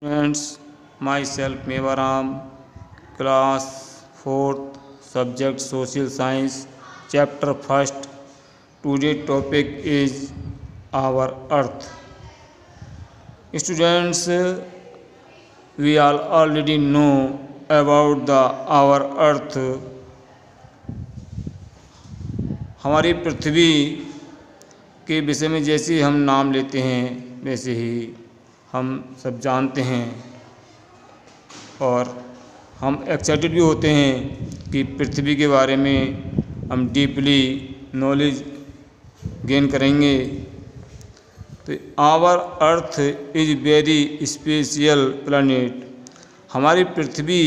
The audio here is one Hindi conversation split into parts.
Students, myself Mevaram, class 4th, subject Social Science, chapter 1st. Today topic is our Earth. Students, we all already know about our Earth. हमारी पृथ्वी के विषय में जैसे हम नाम लेते हैं वैसे ही हम सब जानते हैं और हम एक्साइटेड भी होते हैं कि पृथ्वी के बारे में हम डीपली नॉलेज गेन करेंगे। तो our earth is very special planet. हमारी पृथ्वी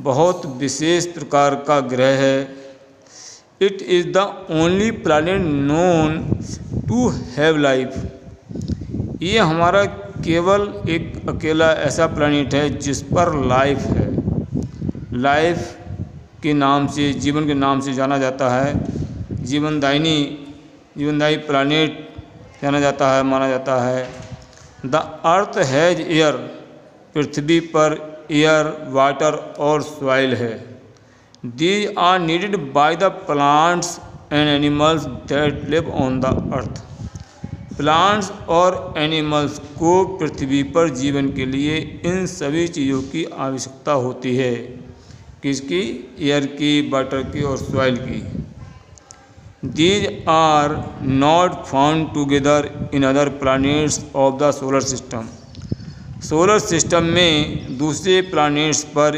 बहुत विशेष प्रकार का ग्रह है। It is the only planet known to have life. ये हमारा केवल एक अकेला ऐसा प्लैनेट है जिस पर लाइफ है। लाइफ के नाम से, जीवन के नाम से जाना जाता है। जीवनदायी प्लैनेट जाना जाता है, माना जाता है। The earth has air. पृथ्वी पर एयर, वाटर और सॉइल है। These are needed by the plants and animals that live on the earth. Plants और एनिमल्स को पृथ्वी पर जीवन के लिए इन सभी चीज़ों की आवश्यकता होती है। किसकी? एयर की, वाटर की और सॉइल की। These are not found together in other planets of the solar system. Solar system में दूसरे प्लैनेट्स पर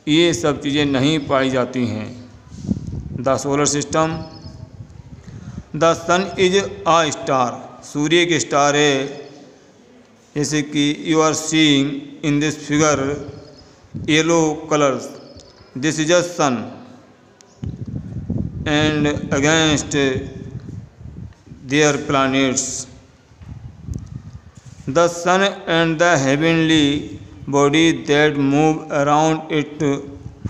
ये सब चीज़ें नहीं पाई जाती हैं। The solar system. The sun is a star. सूर्य एक स्टार है। जैसे कि you are seeing in this figure yellow colours, this is a sun and against their planets. The sun and the heavenly body that move around it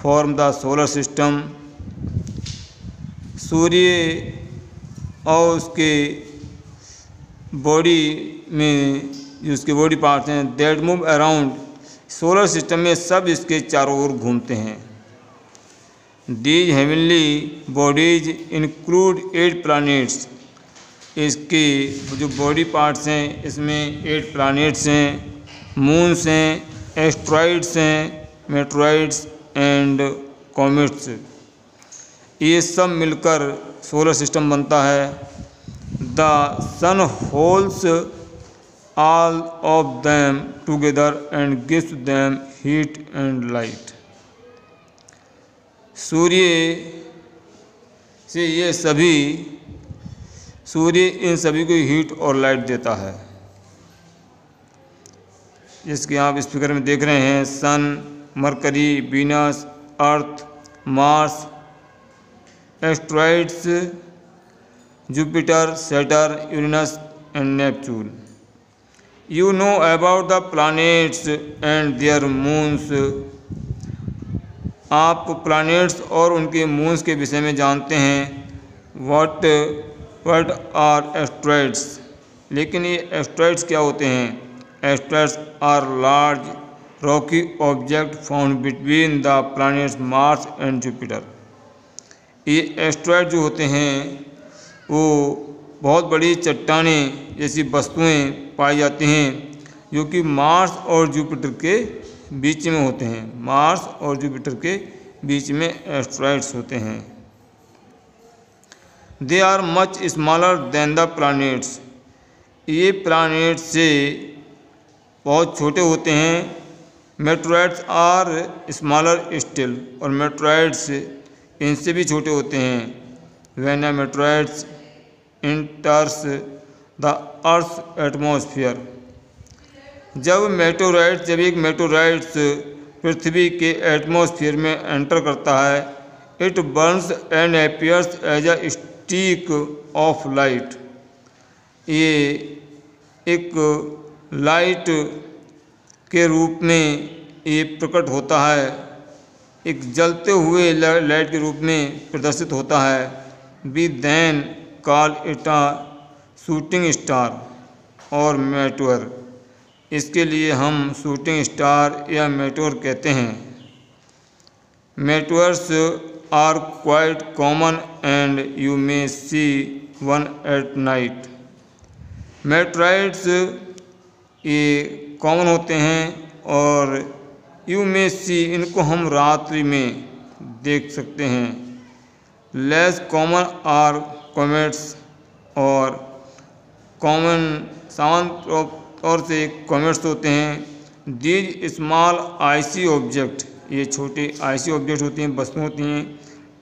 form the solar system. सूर्य और उसके बॉडी में जो उसके बॉडी पार्ट्स हैं that move around solar system में सब इसके चारों ओर घूमते हैं। These heavenly bodies include 8 planets. इसके जो बॉडी पार्ट्स हैं इसमें 8 प्लैनेट्स हैं, मून्स हैं, एस्ट्रॉइड्स हैं, मेट्रॉइड्स एंड कॉमेट्स। ये सब मिलकर सोलर सिस्टम बनता है। The sun holds all of them together and gives them heat and light। सूर्य इन सभी को हीट और लाइट देता है। जिसके आप इस फिगर में देख रहे हैं sun, Mercury, Venus, Earth, Mars, asteroids, Jupiter, Saturn, Uranus and Neptune. You know about the planets and their moons। आप प्लैनेट्स और उनके मून्स के विषय में जानते हैं। What are asteroids? लेकिन ये एस्ट्रॉइड्स क्या होते हैं? Asteroids are large rocky object found between the planets Mars and Jupiter. ये एस्ट्रॉइड जो होते हैं वो बहुत बड़ी चट्टानें जैसी वस्तुएं पाई जाती हैं जो कि मार्स और जुपिटर के बीच में होते हैं। मार्स और जुपिटर के बीच में एस्ट्रॉइड्स होते हैं। They are much smaller than the planets. ये प्लैनेट से बहुत छोटे होते हैं। Meteoroids are smaller still. और मेट्रॉइड्स इनसे भी छोटे होते हैं। When meteoroids enters the Earth's atmosphere। जब एक मेटोराइट्स पृथ्वी के एटमॉस्फेयर में एंटर करता है, it burns and appears as a streak of light. ये एक लाइट के रूप में ये प्रकट होता है, एक जलते हुए लाइट के रूप में प्रदर्शित होता है। We then call it a shooting star or meteor. इसके लिए हम शूटिंग स्टार या मेटोर कहते हैं। Meteors are quite common and you may see one at night. Meteoroids ये कॉमन होते हैं और यू मे सी इनको हम रात्रि में देख सकते हैं। लेस कॉमन आर कॉमेट्स और कॉमन सामान्य तौर से कॉमेट्स होते हैं। दीज स्मॉल आइसी ऑब्जेक्ट ये छोटे आइसी ऑब्जेक्ट होती हैं, वस्तुएं होती हैं।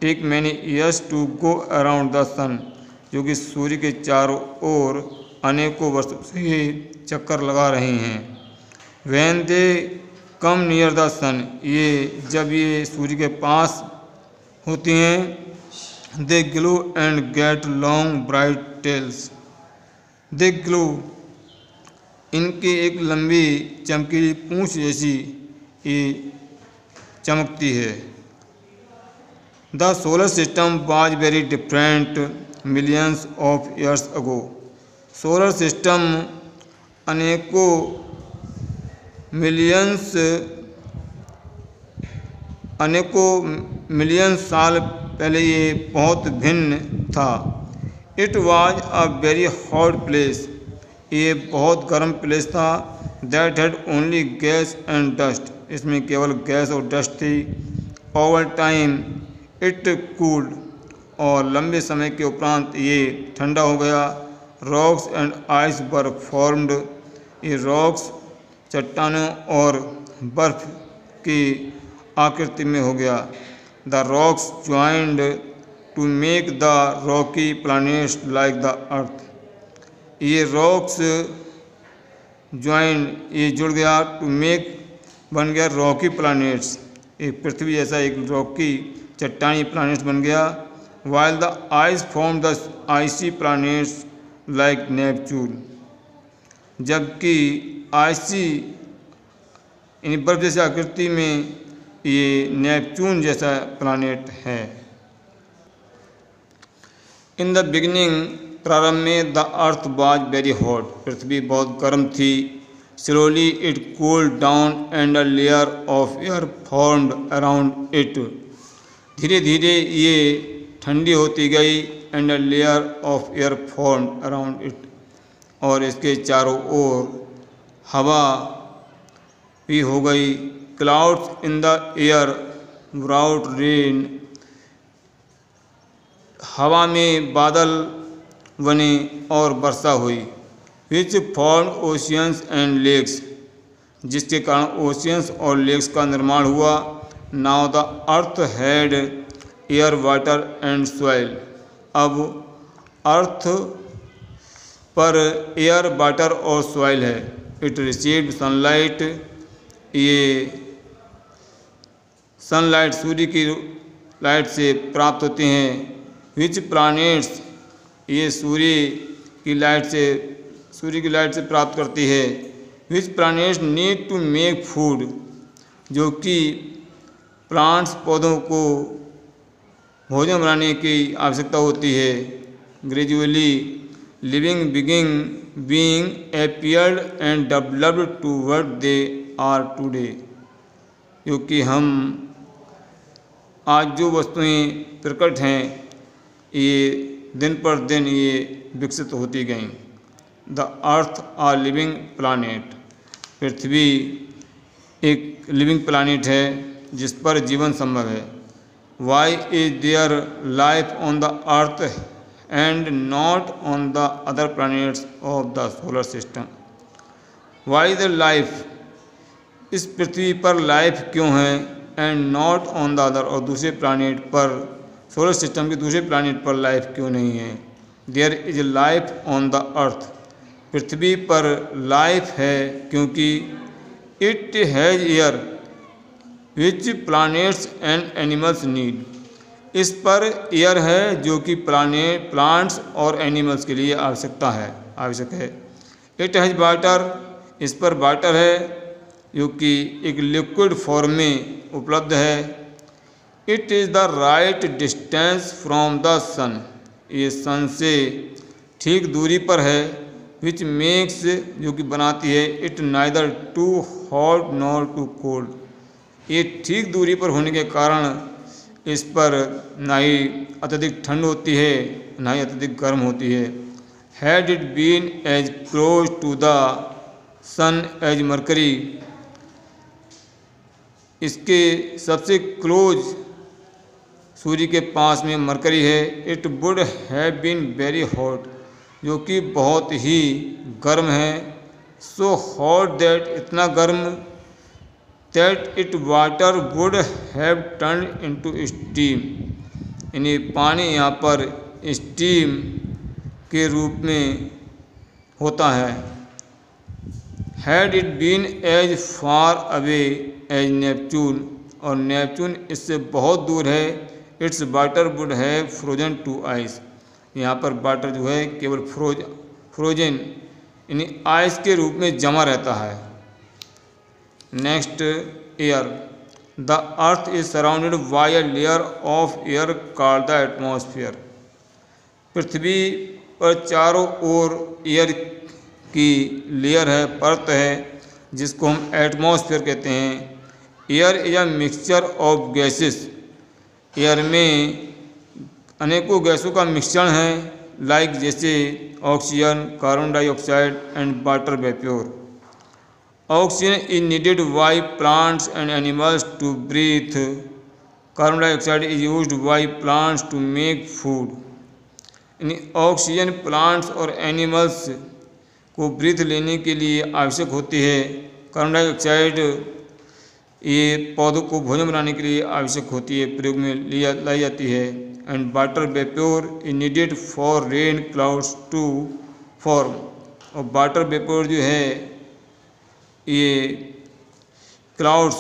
Take many years to go around the sun जो कि सूर्य के चारों ओर अनेकों वर्षों से चक्कर लगा रही हैं। When they come near the sun ये जब ये सूर्य के पास होती हैं। They glow and get long bright tails. They glow इनकी एक लंबी चमकीली पूंछ जैसी ये चमकती है। The solar system was very different millions of years ago. Solar system अनेकों मिलियन साल पहले ये बहुत भिन्न था। It was a very hot place ये बहुत गर्म प्लेस था। That had only gas and dust इसमें केवल गैस और डस्ट थी। ओवर टाइम इट कूल्ड और लंबे समय के उपरांत ये ठंडा हो गया। Rocks and ice were formed ये रॉक्स चट्टानों और बर्फ की आकृति में हो गया। The rocks joined to make the rocky planets like the earth. ये रॉक्स ज्वाइंड ये जुड़ गया टू मेक बन गया रॉकी प्लैनेट्स ये पृथ्वी जैसा एक रॉकी चट्टानी प्लैनेट्स बन गया। While the ice form the icy planets like Neptune जबकि आइसी इन बर्फ जैसी आकृति में ये नेपच्यून जैसा प्लैनेट है। इन द बिगिनिंग प्रारंभ में the earth was very hot पृथ्वी बहुत गर्म थी। Slowly it cooled down and a layer of air formed around it. धीरे धीरे ये ठंडी होती गई and a layer of air formed around it और इसके चारों ओर हवा भी हो गई। Clouds in the air brought rain हवा में बादल बने और वर्षा हुई। Which form oceans and lakes जिसके कारण ओशियंस और लेक्स का निर्माण हुआ। Now the earth had air water and soil अब अर्थ पर एयर वाटर और सॉइल है। इट रिसीव्ड सनलाइट ये सनलाइट सूर्य की लाइट से प्राप्त होते हैं। विच प्लैनेट्स ये सूर्य की लाइट से प्राप्त करती है। Which planets need to make food जो कि प्लांट्स पौधों को भोजन बनाने की आवश्यकता होती है। Gradually living being appeared and developed to what they are today क्योंकि हम आज जो वस्तुएं प्रकट हैं ये दिन पर दिन ये विकसित होती गईं। The earth a living planet पृथ्वी एक लिविंग प्लैनेट है जिस पर जीवन संभव है। Why is there life on the earth and not on the other planets of the solar system. Why the life इस पृथ्वी पर लाइफ क्यों है and not on the other और दूसरे प्लैनेट पर सोलर सिस्टम के दूसरे प्लैनेट पर लाइफ क्यों नहीं है। There is life on the earth पृथ्वी पर लाइफ है क्योंकि it has air which planets and animals need इस पर एयर है जो कि प्लांट्स और एनिमल्स के लिए आवश्यक है। इट हैज वाटर इस पर वाटर है जो कि एक लिक्विड फॉर्म में उपलब्ध है। It is the right distance from the sun ये सन से ठीक दूरी पर है। विच मेक्स जो कि बनाती है it neither too hot nor too cold. ये ठीक दूरी पर होने के कारण इस पर ना ही अत्यधिक ठंड होती है ना ही अत्यधिक गर्म होती है। Had it been as close to the sun as Mercury, इसके सबसे क्लोज सूर्य के पास में मरकरी है। It would have been very hot, जो कि बहुत ही गर्म है। सो हॉट दैट, इतना गर्म, that it water would have turn into steam, यानी पानी यहाँ पर स्टीम के रूप में होता है। Had it been as far away as Neptune, और नेपच्यून इससे बहुत दूर है। Its water would have frozen to ice, यहाँ पर वाटर जो है केवल फ्रोजन यानी आइस के रूप में जमा रहता है। Next, air. The earth is surrounded by a layer of air called the atmosphere. पृथ्वी पर चारों ओर एयर की लेयर है, परत है, जिसको हम एटमॉस्फेयर कहते हैं। Air is a mixture of gases, air में अनेकों गैसों का मिश्रण है, लाइक जैसे oxygen, carbon dioxide and water vapour. Oxygen is needed by plants and animals to breathe, carbon dioxide is used by plants to make food. यानी ऑक्सीजन प्लांट्स और एनिमल्स को ब्रीथ लेने के लिए आवश्यक होती है। कार्बन डाइऑक्साइड ये पौधों को भोजन बनाने के लिए आवश्यक होती है, प्रयोग में लाई जाती है। And water vapour is needed for rain clouds to form, और वाटर वेपोर जो है ये क्लाउड्स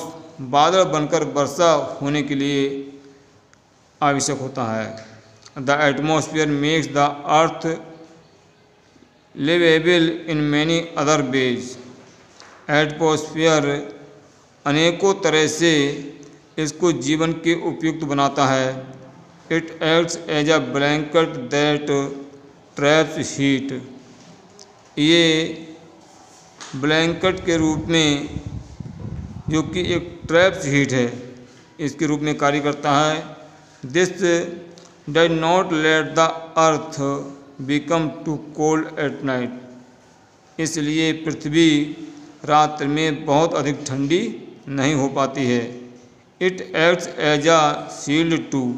बादल बनकर वर्षा होने के लिए आवश्यक होता है। The atmosphere makes the earth liveable in many other ways. Atmosphere अनेकों तरह से इसको जीवन के उपयुक्त बनाता है। It acts as a blanket that traps heat, ये ब्लैंकेट के रूप में, जो कि एक ट्रैप्स हीट है, इसके रूप में कार्य करता है। This does not let the earth become too cold at night, इसलिए पृथ्वी रात में बहुत अधिक ठंडी नहीं हो पाती है। It acts as a shield to,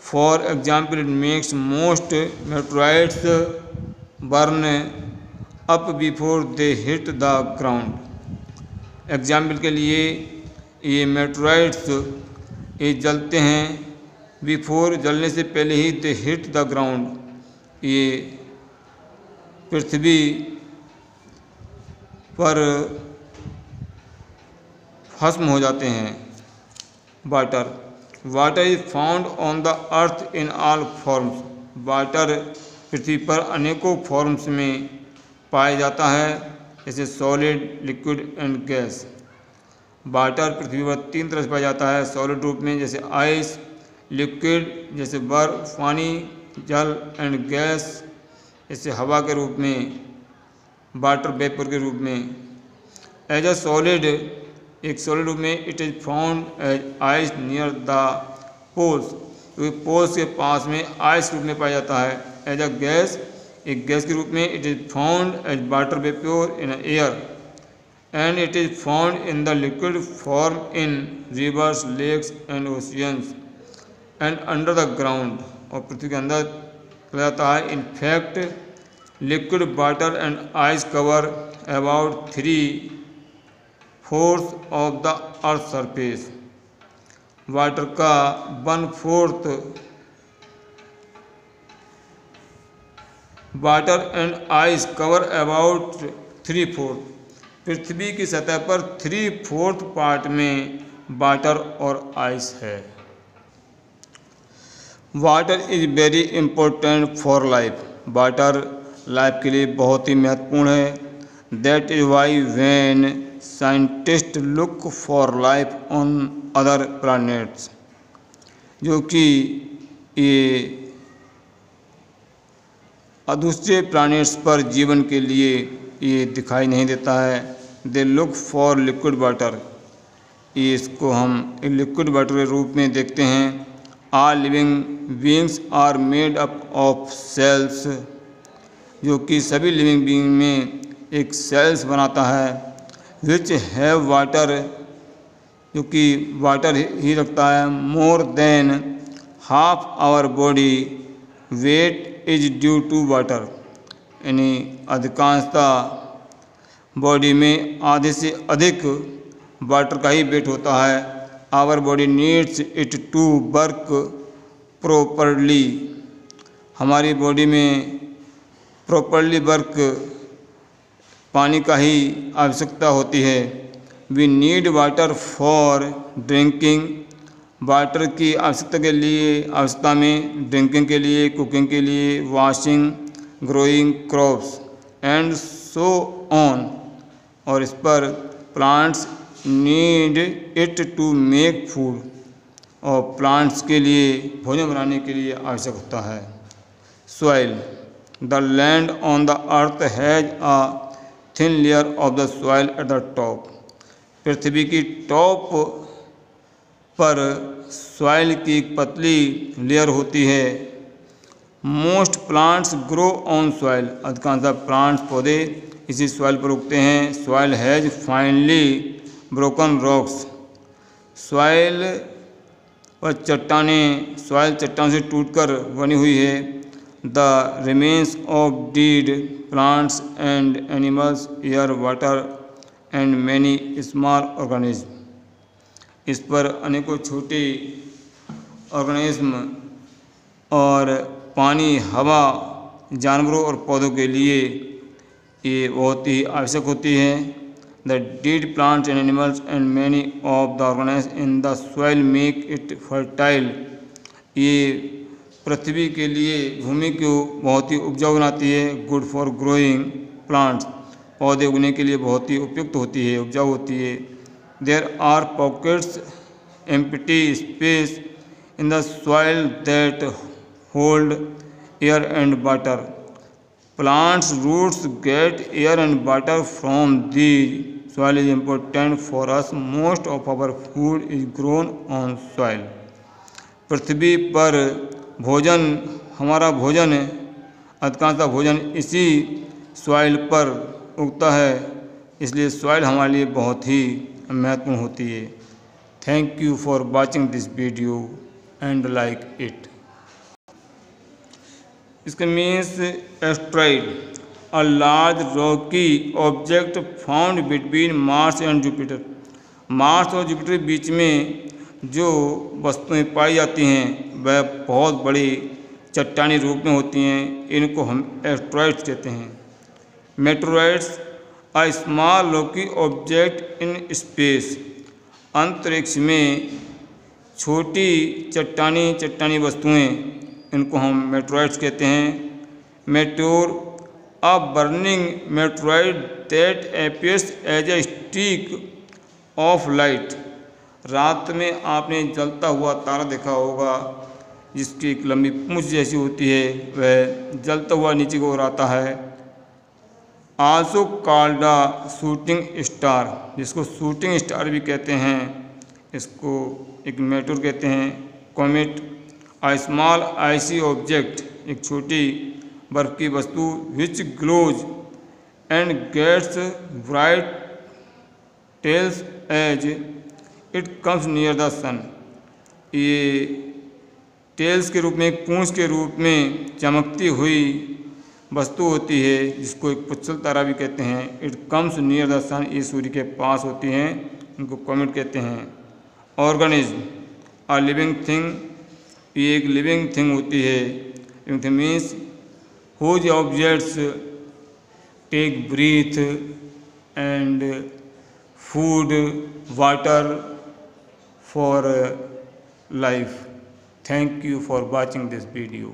for example it makes most meteorites burn up before they hit the ground. Example के लिए ये मेटेराइट्स ये जलते हैं, बिफोर जलने से पहले ही दे हिट द ग्राउंड, ये पृथ्वी पर भस्म हो जाते हैं। Water is found on the earth in all forms, water पृथ्वी पर अनेकों फॉर्म्स में पाया जाता है, जैसे solid, liquid and gas. Water पृथ्वी पर 3 तरह से पाया जाता है, सॉलिड रूप में जैसे आइस, लिक्विड जैसे बर्फ, पानी, जल, एंड गैस जैसे हवा के रूप में, वाटर वेपर के रूप में। एज अ सॉलिड, एक सॉलिड रूप में, it is found as ice near the poles, तो पोल्स के पास में आइस रूप में पाया जाता है। एज अ गैस, एक गैस के रूप में, it is found as water vapour in air, and it is found in the liquid form in rivers, lakes and oceans and under the ground, और पृथ्वी के अंदर पाया जाता है। In fact liquid water and ice cover about 3/4 of the earth surface, water का 1/4 water and ice cover about 3/4, पृथ्वी की सतह पर 3/4 पार्ट में वाटर और आइस है। Water is very important for life, water life के लिए बहुत ही महत्वपूर्ण है। That is why when scientist look for life on other planets, जो कि ये और दूसरे प्लैनेट्स पर जीवन के लिए ये दिखाई नहीं देता है। They look for liquid water, ये इसको हम लिक्विड वाटर के रूप में देखते हैं। All living beings are made up of cells, जो कि सभी लिविंग बीइंग में एक सेल्स बनाता है। विच हैव वाटर, जो कि वाटर ही रखता है। More than half our body weight is due to water, यानी अधिकांशतः बॉडी में आधे से अधिक वाटर का ही वेट होता है। Our body needs it to work properly, हमारी बॉडी में प्रॉपरली वर्क पानी का ही आवश्यकता होती है। We need water for drinking, water की आवश्यकता में ड्रिंकिंग के लिए, कुकिंग के लिए, washing, growing crops and so on, और इस पर plants need it to make food, और प्लांट्स के लिए भोजन बनाने के लिए आवश्यक होता है। Soil, the land on the earth has a thin layer of the soil at the top, पृथ्वी की टॉप पर सॉइल की एक पतली लेयर होती है। Most plants grow on soil, अधिकांश प्लांट्स पौधे इसी सॉइल पर उगते हैं। Soil has finally broken rocks, soil पर सॉइल चट्टान से टूटकर बनी हुई है। The remains of dead plants and animals, air, water and many small organism, इस पर अनेकों छोटे ऑर्गेनिज्म और पानी, हवा, जानवरों और पौधों के लिए ये बहुत ही आवश्यक होती है। The dead plants and animals and many of the organism in the soil make it fertile, ये पृथ्वी के लिए भूमि को बहुत ही उपजाऊ बनाती है। गुड फॉर ग्रोइंग प्लांट्स, पौधे उगने के लिए बहुत ही उपयुक्त होती है, उपजाऊ होती है। There are pockets empty space in the soil that hold air and water, plants roots get air and water from the soil is important for us, most of our food is grown on soil, पृथ्वी पर भोजन, हमारा भोजन, अधिकांशतः भोजन इसी सॉइल पर उगता है, इसलिए सॉइल हमारे लिए बहुत ही महत्वपूर्ण होती है। Thank you for watching this video and like it. इसका means asteroid, a large rocky object found between Mars and Jupiter, Mars और जुपिटर के बीच में जो वस्तुएं पाई जाती हैं वह बहुत बड़ी चट्टानी रूप में होती हैं, इनको हम एस्ट्रॉइड्स कहते हैं। Meteoroids, a small Rocky object in space, अंतरिक्ष में छोटी चट्टानी वस्तुएं, इनको हम मेटेरॉइड्स कहते हैं। Meteor, a burning meteoroid that appears as a streak of light, रात में आपने जलता हुआ तारा देखा होगा जिसकी एक लंबी पूंछ जैसी होती है, वह जलता हुआ नीचे को आता है। Also called a shooting star, जिसको शूटिंग स्टार भी कहते हैं, इसको एक मेटेओर कहते हैं। Comet, a small icy object, एक छोटी बर्फ की वस्तु, which glows and gets bright tails as it comes near the sun, ये टेल्स के रूप में, एक पूंछ के रूप में चमकती हुई वस्तु होती है, जिसको एक पुच्छल तारा भी कहते हैं। It comes near the sun, ये सूर्य के पास होती हैं, इनको कॉमेट कहते हैं। ऑर्गेनिज्म, अ लिविंग थिंग, ये एक लिविंग थिंग होती है। Living thing means whose objects take breath and food, water for life. Thank you for watching this video.